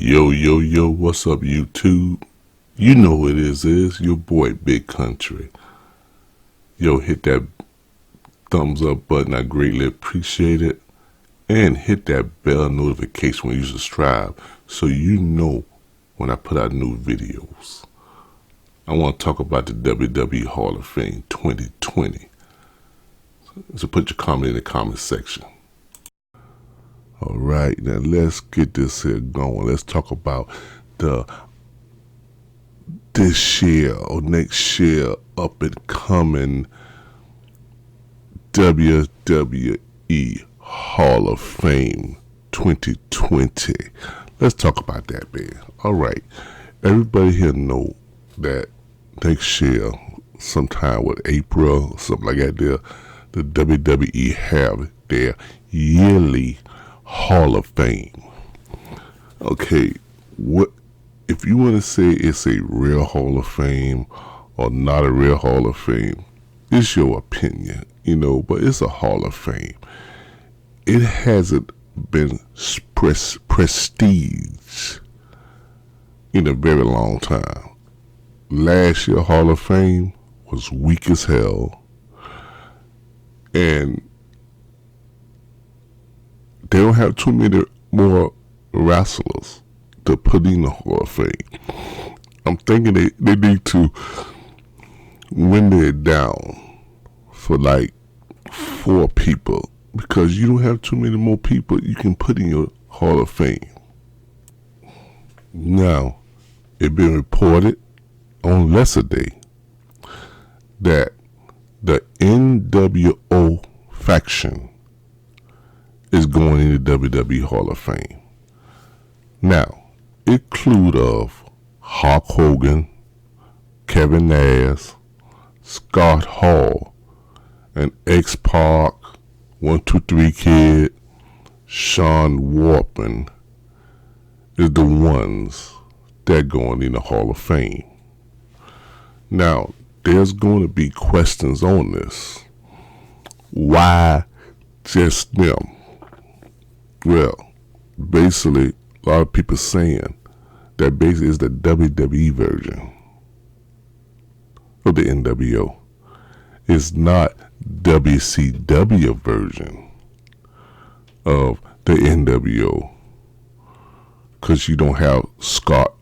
Yo, yo, yo, what's up, YouTube? You know who it is your boy, Big Country. Yo, hit that thumbs up button, I greatly appreciate it. And hit that bell notification when you subscribe so you know when I put out new videos. I want to talk about the WWE Hall of Fame 2020. So put your comment in the comment section. Alright, now let's get this here going. Let's talk about this year or next year up and coming WWE Hall of Fame 2020. Let's talk about that, man. Alright, everybody here know that next year, sometime with April or something like that, the WWE have their yearly Hall of Fame. Okay, what if you want to say it's a real Hall of Fame or not a real Hall of Fame? It's your opinion, but it's a Hall of Fame. It hasn't been prestige in a very long time. Last year Hall of Fame was weak as hell, and they don't have too many more wrestlers to put in the Hall of Fame. I'm thinking they need to window it down for like 4 people, because you don't have too many more people you can put in your Hall of Fame. Now, it's been reported on lesser day that the NWO faction is going in the WWE Hall of Fame. Now, it include of Hulk Hogan, Kevin Nash, Scott Hall, and X-Pac, 123 Kid, Sean Waltman is the ones that going in the Hall of Fame. Now, there's going to be questions on this. Why just them? Well, basically, a lot of people saying that basically is the WWE version of the NWO. It's not WCW version of the NWO, because you don't have Scott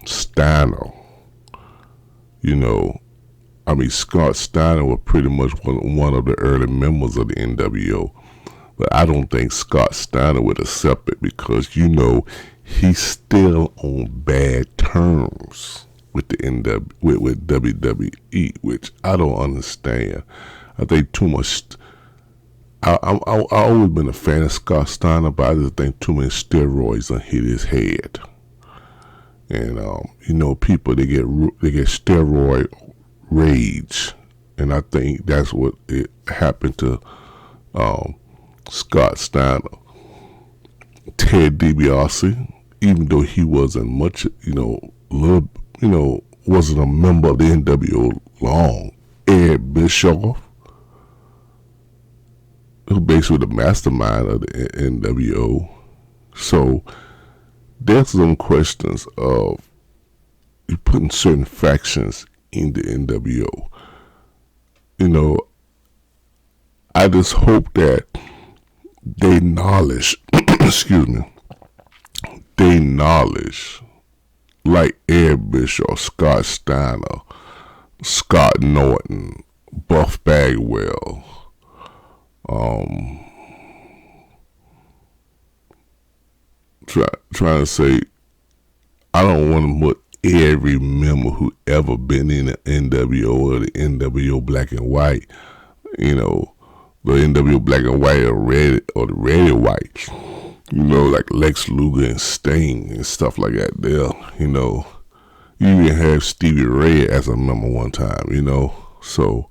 Steiner. Scott Steiner was pretty much one of the early members of the NWO. But I don't think Scott Steiner would accept it, because he's still on bad terms with the with WWE, which I don't understand. I think too much. I always been a fan of Scott Steiner, but I just think too many steroids done hit his head. And people they get steroid rage, and I think that's what it happened to Scott Steiner. Ted DiBiase, even though he wasn't much, wasn't a member of the NWO long. Ed Bischoff, who basically the mastermind of the NWO. So there's some questions of you putting certain factions in the NWO. I just hope that they knowledge, they knowledge, like Ed Bischoff, Scott Steiner, Scott Norton, Buff Bagwell, trying to say, I don't want to put every member who ever been in the NWO or the NWO Black and White, the NWO Black and White or the Red and White, like Lex Luger and Sting and stuff like that there, You even have Stevie Ray as a member one time, So,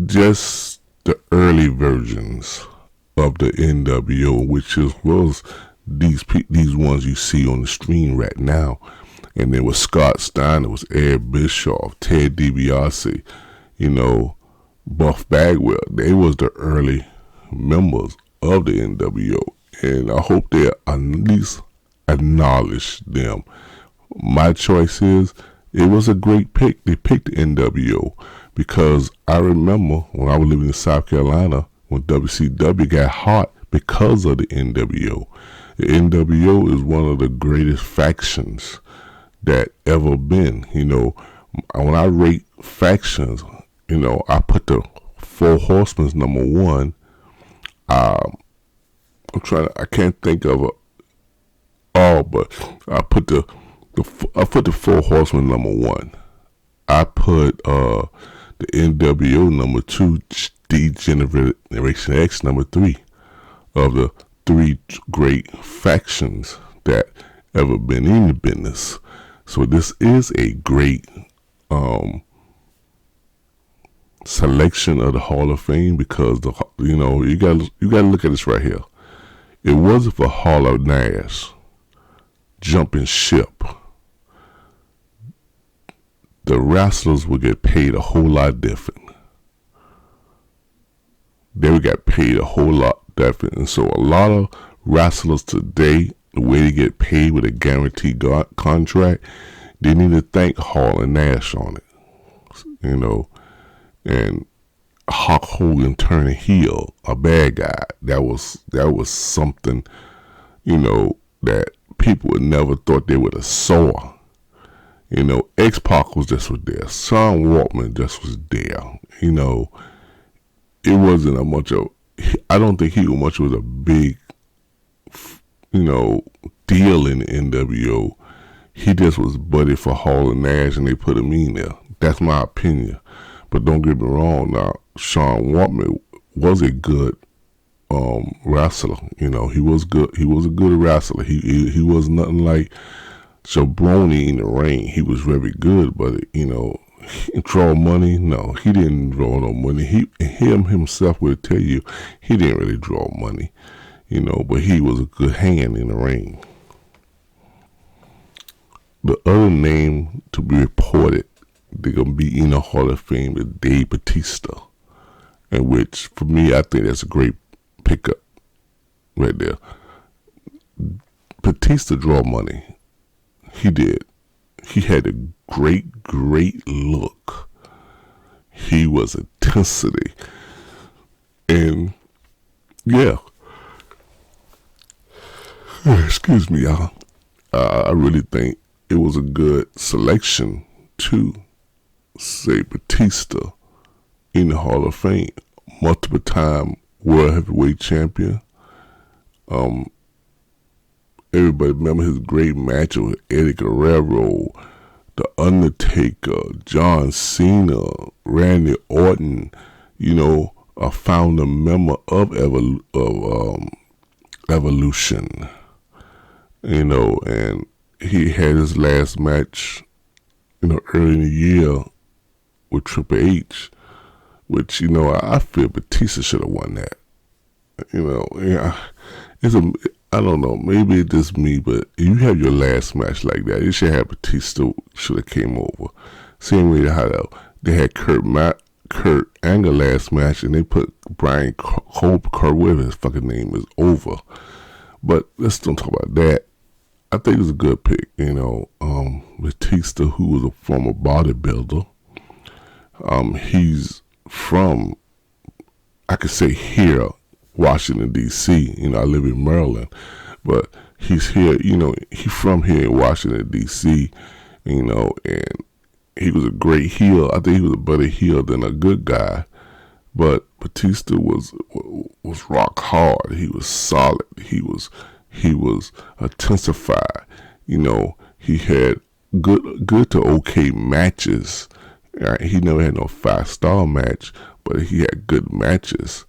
just the early versions of the NWO, which was these ones you see on the screen right now. And then with Scott Steiner, it was Ed Bischoff, Ted DiBiase, Buff Bagwell. They was the early members of the NWO. And I hope they're at least acknowledge them. My choice is, it was a great pick. They picked the NWO because I remember when I was living in South Carolina when WCW got hot because of the NWO. The NWO is one of the greatest factions that ever been. When I rate factions, I put the Four Horsemen number one. I can't think of it all, but I put the Four Horsemen number one. I put the NWO number two, Generation X number three, of the three great factions that ever been in the business. So this is a great selection of the Hall of Fame because you got to look at this right here. It wasn't for Hall of Nash jumping ship, the wrestlers would get paid a whole lot different. They would get paid a whole lot different. And so a lot of wrestlers today, the way they get paid with a guaranteed contract, they need to thank Hall and Nash on it. And Hulk Hogan turning heel, a bad guy, that was something, that people would never thought they would have saw. X-Pac was there. Sean Waltman just was there. It wasn't I don't think he was much of a big, deal in the NWO. He just was buddy for Hall and Nash, and they put him in there. That's my opinion. But don't get me wrong. Now, Sean Waltman was a good wrestler. He was good. He was a good wrestler. He was nothing like Jabroni in the ring. He was very good, but he draw money. No, he didn't draw no money. Him himself would tell you he didn't really draw money. But he was a good hand in the ring. The other name to be reported, they're gonna be in the Hall of Fame, is Dave Batista, and which for me, I think that's a great pickup right there. Batista draw money. He did. He had a great look. He was intensity. And yeah. Excuse me, y'all. I really think it was a good selection to say Batista in the Hall of Fame. Multiple time World Heavyweight Champion. Everybody remember his great match with Eddie Guerrero, The Undertaker, John Cena, Randy Orton, a founder member of Evolution, and he had his last match, early in the year with Triple H, which, I feel Batista should have won that. I don't know, maybe it's just me, but you have your last match like that, you should have Batista should have came over. Same way how they had Kurt Angle last match, and they put Brian Kurt, whatever his fucking name is, over. But let's don't talk about that. I think it was a good pick, Batista, who was a former bodybuilder. He's from, I could say here, Washington, D.C. I live in Maryland, but he's here, he's from here in Washington, D.C., and he was a great heel. I think he was a better heel than a good guy, but Batista was rock hard. He was solid. He was intensified. He had good to okay matches. He never had no 5-star match, but he had good matches.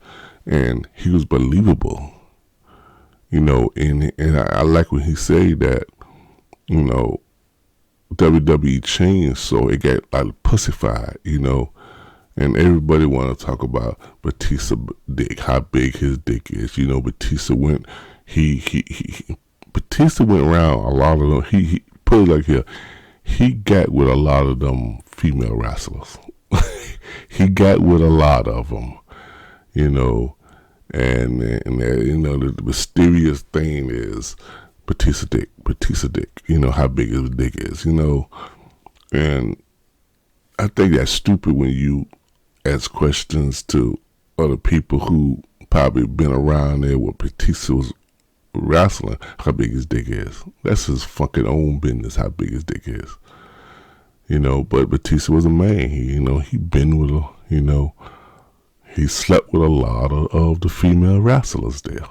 And he was believable, and I like when he said that, WWE changed, so it got like pussified, and everybody want to talk about Batista dick, how big his dick is. Batista went, Batista went around a lot of them. He put it like here, he got with a lot of them female wrestlers. He got with a lot of them. And the mysterious thing is Batista dick. You know how big his dick is. You know, and I think that's stupid when you ask questions to other people who probably been around there where Batista was wrestling. How big his dick is? That's his fucking own business. How big his dick is. You know, but Batista was a man. He been with a, he slept with a lot of the female wrestlers there.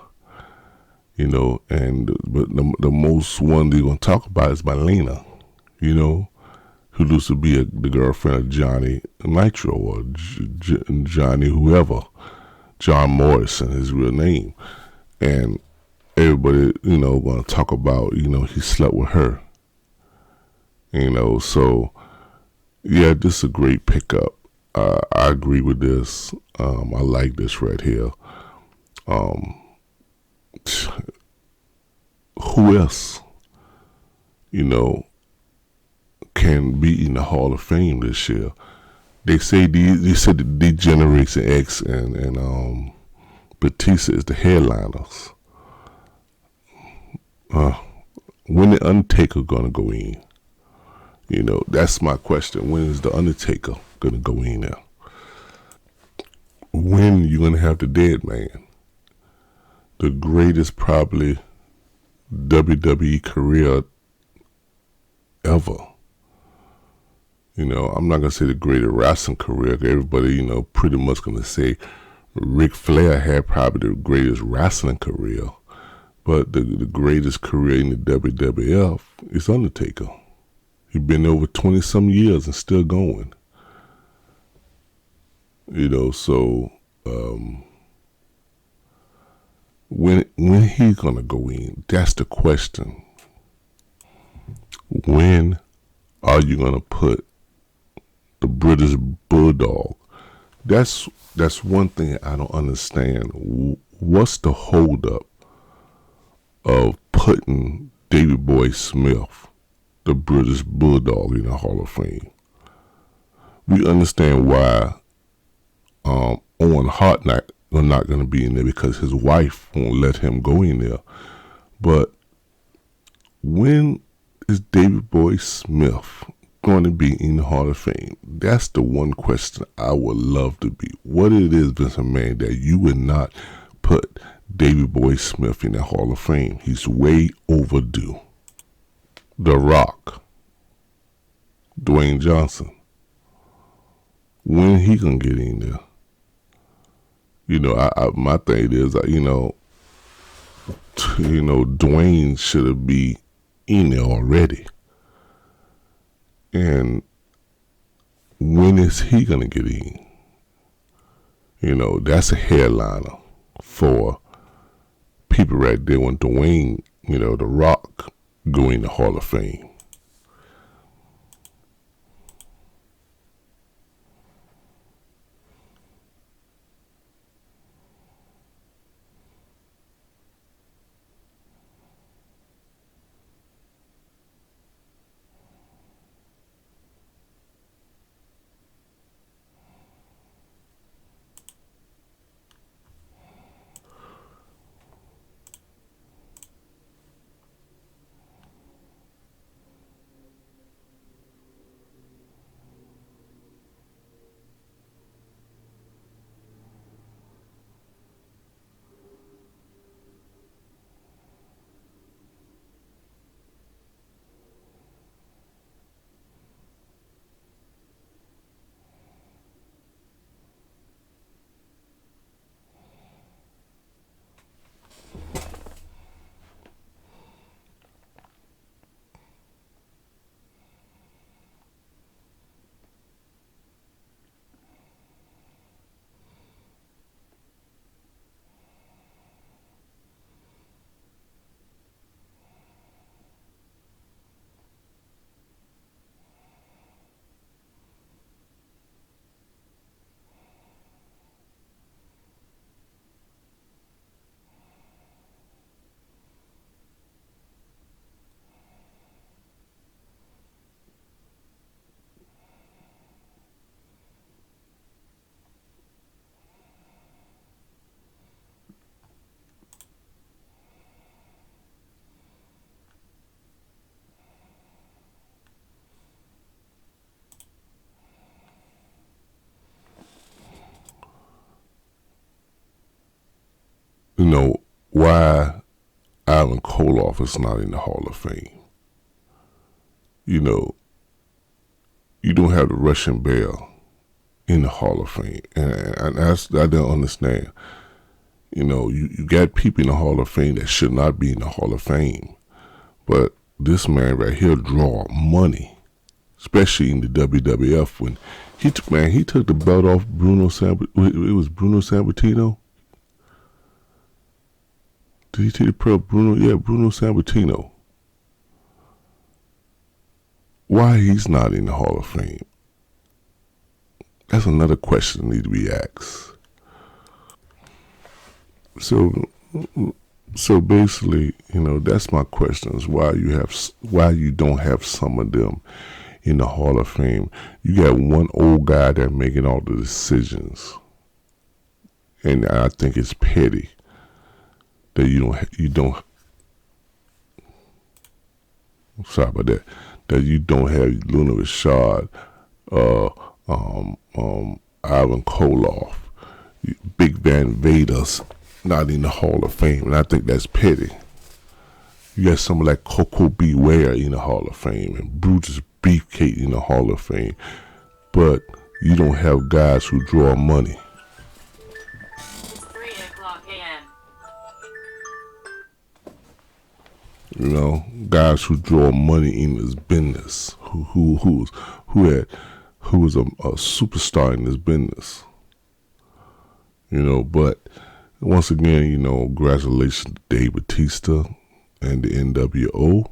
But the most one they're gonna talk about is Marlena. Who used to be the girlfriend of Johnny Nitro or Johnny whoever, John Morrison, his real name, and everybody, gonna talk about, he slept with her. So yeah, this is a great pickup. I agree with this. I like this right here. Who else, can be in the Hall of Fame this year? They said the Generation X and Batista is the headliners. When the Undertaker gonna go in? That's my question. When is the Undertaker gonna go in there? When you gonna have the Dead Man? The greatest probably WWE career ever. I'm not gonna say the greatest wrestling career. Everybody, pretty much gonna say Ric Flair had probably the greatest wrestling career, but the greatest career in the WWF is Undertaker. He's been over 20 some years and still going. So when he's gonna go in? That's the question. When are you gonna put the British Bulldog? That's one thing I don't understand. What's the holdup of putting Davey Boy Smith, the British Bulldog, in the Hall of Fame? We understand why Owen Hart not going to be in there because his wife won't let him go in there. But when is David Boy Smith going to be in the Hall of Fame? That's the one question I would love to be. What it is, Vincent Man, that you would not put David Boy Smith in the Hall of Fame? He's way overdue. The Rock, Dwayne Johnson, when he gonna get in there? My thing is, Dwayne should be in there already. And when is he gonna get in? That's a headliner for people right there when Dwayne, The Rock, go in the Hall of Fame. you know, why Ivan Koloff is not in the Hall of Fame. You know, you don't have the Russian Bell in the Hall of Fame, and I don't understand. You know, you got people in the Hall of Fame that should not be in the Hall of Fame, but this man right here draw money, especially in the WWF when he took the belt off it was Bruno Sammartino. Did he take the pro Bruno? Yeah, Bruno Sammartino. Why he's not in the Hall of Fame? That's another question that needs to be asked. So basically, you know, that's my question: is why you don't have some of them in the Hall of Fame. You got one old guy that making all the decisions, and I think it's petty that you don't. I'm sorry about that. That you don't have Luna Rashad, Ivan Koloff, Big Van Vader's not in the Hall of Fame, and I think that's petty. You got someone like Coco Beware in the Hall of Fame and Brutus Beefcake in the Hall of Fame, but you don't have guys who draw money. It's 3:00 a.m. You know, guys who draw money in this business, who was a superstar in this business. You know, but once again, you know, congratulations to Dave Bautista and the NWO.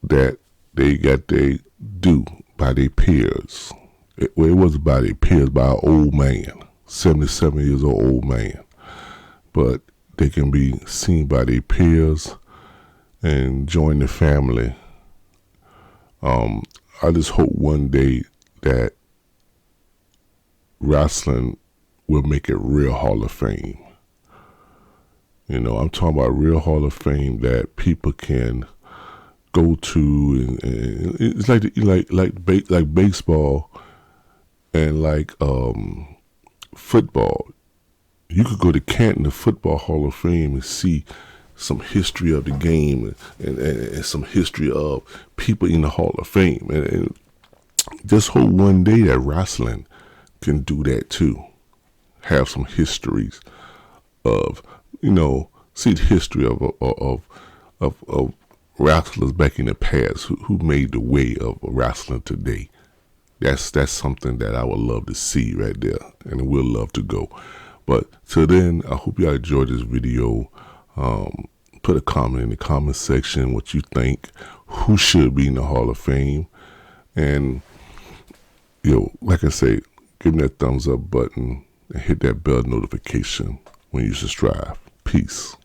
That they got their due by their peers. It wasn't by their peers, by an old man, 77 years old man. But they can be seen by their peers and join the family. I just hope one day that wrestling will make it real Hall of Fame. You know, I'm talking about real Hall of Fame that people can go to, and it's like baseball and like football. You could go to Canton, the Football Hall of Fame, and see some history of the game and some history of people in the Hall of Fame. And just hope one day that wrestling can do that too. Have some histories of, you know, see the history of wrestlers back in the past who made the way of wrestling today. That's something that I would love to see right there, and we'll love to go. But till then, I hope y'all enjoyed this video. Put a comment in the comment section what you think, who should be in the Hall of Fame. And, you know, like I say, give me that thumbs up button and hit that bell notification when you subscribe. Peace.